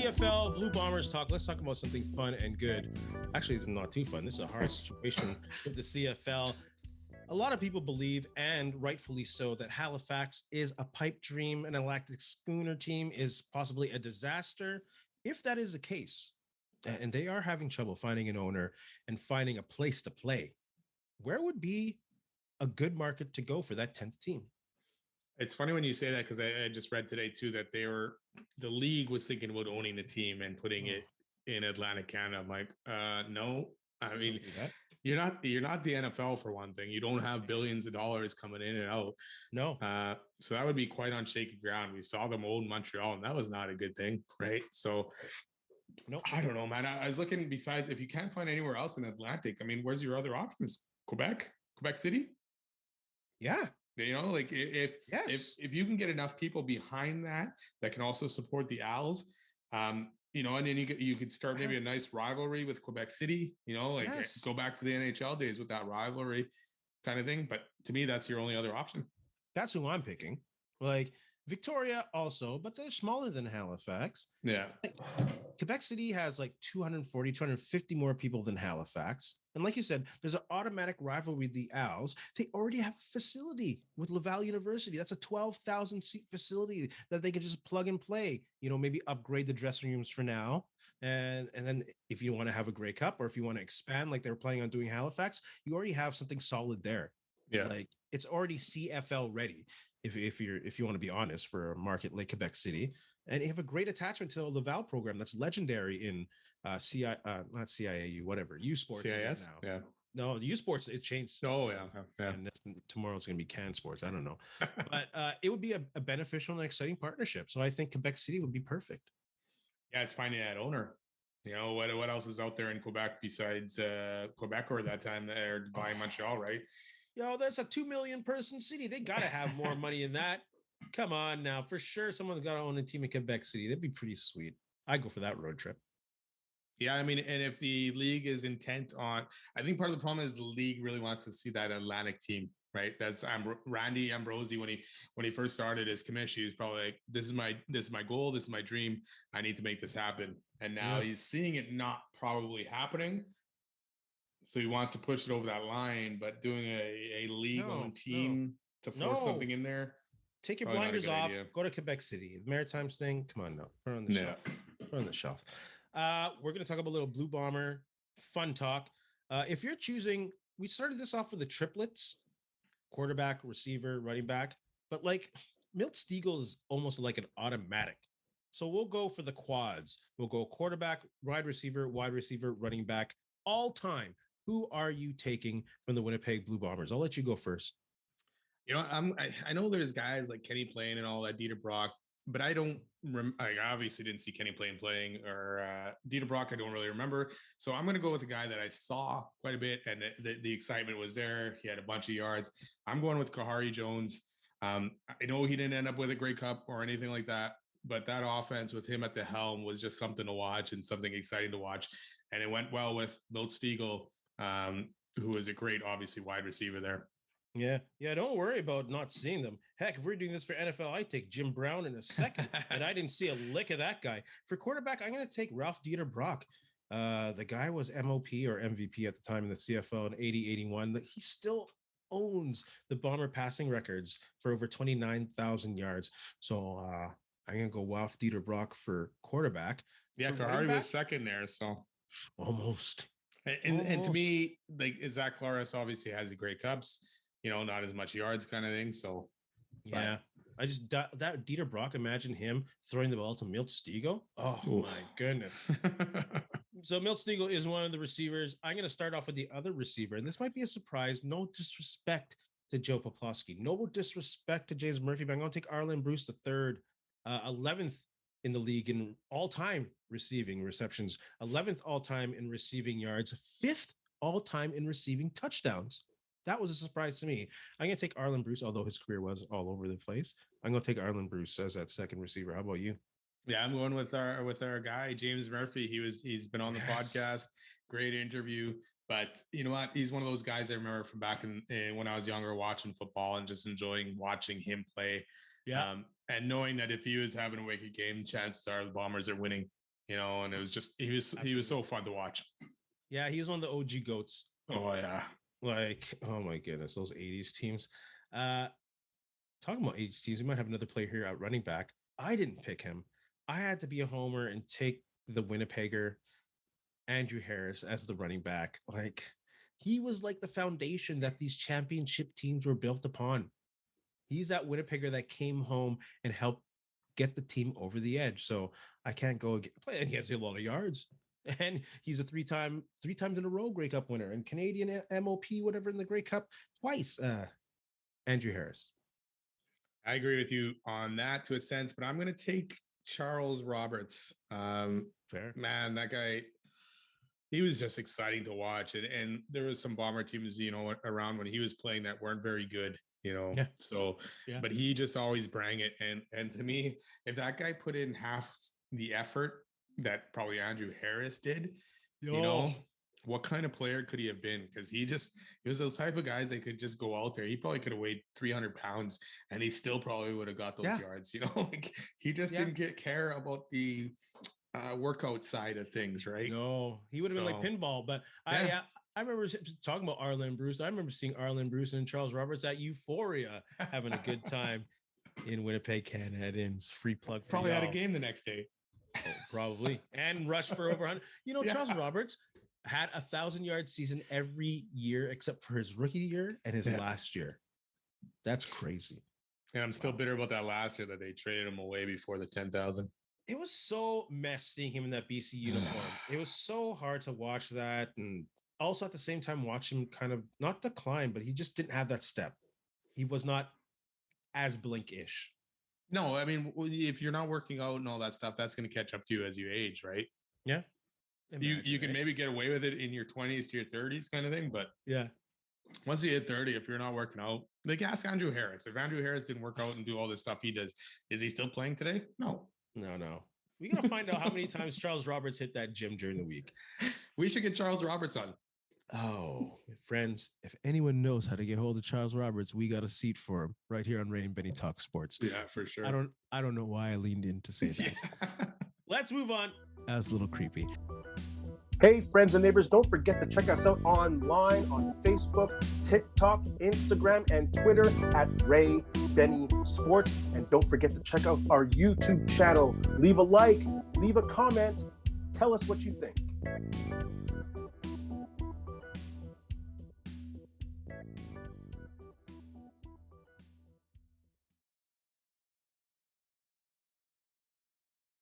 CFL Blue Bombers talk. Let's talk about something fun and good. Actually, it's not too fun. This is a hard situation with the CFL. A lot of people believe, and rightfully so, that Halifax is a pipe dream and Atlantic Schooner team is possibly a disaster. If that is the case, and they are having trouble finding an owner and finding a place to play, where would be a good market to go for that 10th team? It's funny when you say that because I just read today too that the league was thinking about owning the team and putting it in Atlantic Canada. I'm like, no. I mean, you're not the NFL for one thing. You don't have billions of dollars coming in and out. No. So that would be quite on shaky ground. We saw them own Montreal, and that was not a good thing, right? So, no, I don't know, man. I was looking. Besides, if you can't find anywhere else in Atlantic, I mean, where's your other options? Quebec City. Yeah. You know, like if you can get enough people behind that can also support the Owls, you know, and then you could start maybe a nice rivalry with Quebec City, you know, like go back to the NHL days with that rivalry kind of thing. But to me, that's your only other option. That's who I'm picking. Like Victoria also, but they're smaller than Halifax. Yeah. Quebec City has like 240, 250 more people than Halifax. And like you said, there's an automatic rivalry with the Owls. They already have a facility with Laval University. That's a 12,000 seat facility that they can just plug and play, you know, maybe upgrade the dressing rooms for now. And then if you want to have a Grey Cup or if you want to expand like they're planning on doing Halifax, you already have something solid there. Yeah. Like it's already CFL ready. If you want to be honest, for a market like Quebec City, and you have a great attachment to the Laval program that's legendary in not CIAU, whatever U Sports CIS now. Yeah, no, the U Sports it changed. Oh yeah. And tomorrow it's going to be Can Sports. I don't know, but it would be a beneficial and exciting partnership. So I think Quebec City would be perfect. Yeah, it's finding that owner. You know what else is out there in Quebec besides Quebec or that time they're buying Montreal, right? That's a 2 million person city. They got to have more money in that. Come on now. For sure, someone's got to own a team in Quebec City. That'd be pretty sweet. I'd go for that road trip. Yeah, I mean, and if the league is intent on, I think part of the problem is the league really wants to see that Atlantic team, right? That's Randy Ambrosi when he first started his commission, he was probably like, this is my goal, this is my dream. I need to make this happen. And now he's seeing it not probably happening. So he wants to push it over that line, but doing a league-owned team to force something in there. Take your blinders off. Idea. Go to Quebec City. The Maritimes thing. Come on now. Put it on the shelf. Put it on the shelf. We're going to talk about a little Blue Bomber fun talk. If you're choosing, we started this off with the triplets, quarterback, receiver, running back, but like Milt Stegall is almost like an automatic. So we'll go for the quads. We'll go quarterback, wide receiver, running back, all time. Who are you taking from the Winnipeg Blue Bombers? I'll let you go first. You know, I know there's guys like Kenny Payne and all that, Dieter Brock, but I obviously didn't see Kenny playing or Dieter Brock. I don't really remember. So I'm going to go with a guy that I saw quite a bit and the excitement was there. He had a bunch of yards. I'm going with Kahari Jones. I know he didn't end up with a Grey Cup or anything like that, but that offense with him at the helm was just something to watch and something exciting to watch. And it went well with Milt Stegall, who was a great, obviously, wide receiver there. Yeah. Don't worry about not seeing them. Heck, if we're doing this for NFL, I take Jim Brown in a second, and I didn't see a lick of that guy. For quarterback, I'm going to take Ralph Dieter Brock. The guy was MOP or MVP at the time in the CFL in 80-81. He still owns the Bomber passing records for over 29,000 yards. So I'm going to go Ralph Dieter Brock for quarterback. Yeah, Kahari was second there, so almost. And to me, like Zach Claris obviously has the Grey Cups, you know, not as much yards kind of thing. So yeah, I just that Dieter Brock, imagine him throwing the ball to Milt Stegall. Oh my goodness. So Milt Stegall is one of the receivers. I'm going to start off with the other receiver, and this might be a surprise. No disrespect to Joe Poplawski, no disrespect to James Murphy, but I'm going to take Arlen Bruce the third, 11th in the league in all-time receiving receptions, 11th all-time in receiving yards, 5th all-time in receiving touchdowns. That was a surprise to me. I'm going to take Arlen Bruce, although his career was all over the place. I'm going to take Arlen Bruce as that second receiver. How about you? Yeah, I'm going with our guy, James Murphy. He's been on the podcast. Great interview. But you know what? He's one of those guys I remember from back in when I was younger, watching football and just enjoying watching him play. Yeah. And knowing that if he was having a wicked game, chances are the Bombers are winning. and it was just he was so fun to watch. Yeah, he was one of the OG goats. Oh yeah. Like, oh my goodness, those 80s teams. Talking about 80s teams, we might have another player here at running back. I didn't pick him. I had to be a homer and take the Winnipegger, Andrew Harris, as the running back. Like, he was like the foundation that these championship teams were built upon. He's that Winnipegger that came home and helped get the team over the edge. So I can't go play, and he has a lot of yards. And he's a three times in a row Grey Cup winner and Canadian MOP, whatever, in the Grey Cup twice. Andrew Harris. I agree with you on that to a sense, but I'm going to take Charles Roberts. Fair. Man, that guy, he was just exciting to watch. And there was some Bomber teams, around when he was playing that weren't very good, Yeah. So, yeah. But he just always bring it. And to me, if that guy put in half the effort that probably Andrew Harris did, what kind of player could he have been? Because he was those type of guys that could just go out there. He probably could have weighed 300 pounds and he still probably would have got those yards. Like he just didn't care about the workout side of things, right? No, he would have been like pinball. But I remember talking about Arlen Bruce. I remember seeing Arlen Bruce and Charles Roberts at Euphoria having a good time in Winnipeg, Canada. Free plug. Probably had a game the next day. Oh, probably. And rushed for over 100. Charles Roberts had 1,000-yard season every year except for his rookie year and his last year. That's crazy. And I'm still bitter about that last year that they traded him away before the 10,000. It was so mess seeing him in that BC uniform. It was so hard to watch that, and also at the same time watch him kind of not decline, but he just didn't have that step. He was not as Blink-ish. No, I mean, if you're not working out and all that stuff, that's going to catch up to you as you age, right? Yeah. You can maybe get away with it in your 20s to your 30s kind of thing, but once you hit 30, if you're not working out, like ask Andrew Harris. If Andrew Harris didn't work out and do all this stuff he does, is he still playing today? No. We got to find out how many times Charles Roberts hit that gym during the week. We should get Charles Roberts on. Oh, friends, if anyone knows how to get hold of Charles Roberts, we got a seat for him right here on Ray and Benny Talk Sports. Yeah, for sure. I don't know why I leaned in to say that. Let's move on. That's a little creepy. Hey, friends and neighbors, don't forget to check us out online on Facebook, TikTok, Instagram, and Twitter at Ray Benny Sports. And don't forget to check out our YouTube channel. Leave a like, leave a comment, tell us what you think.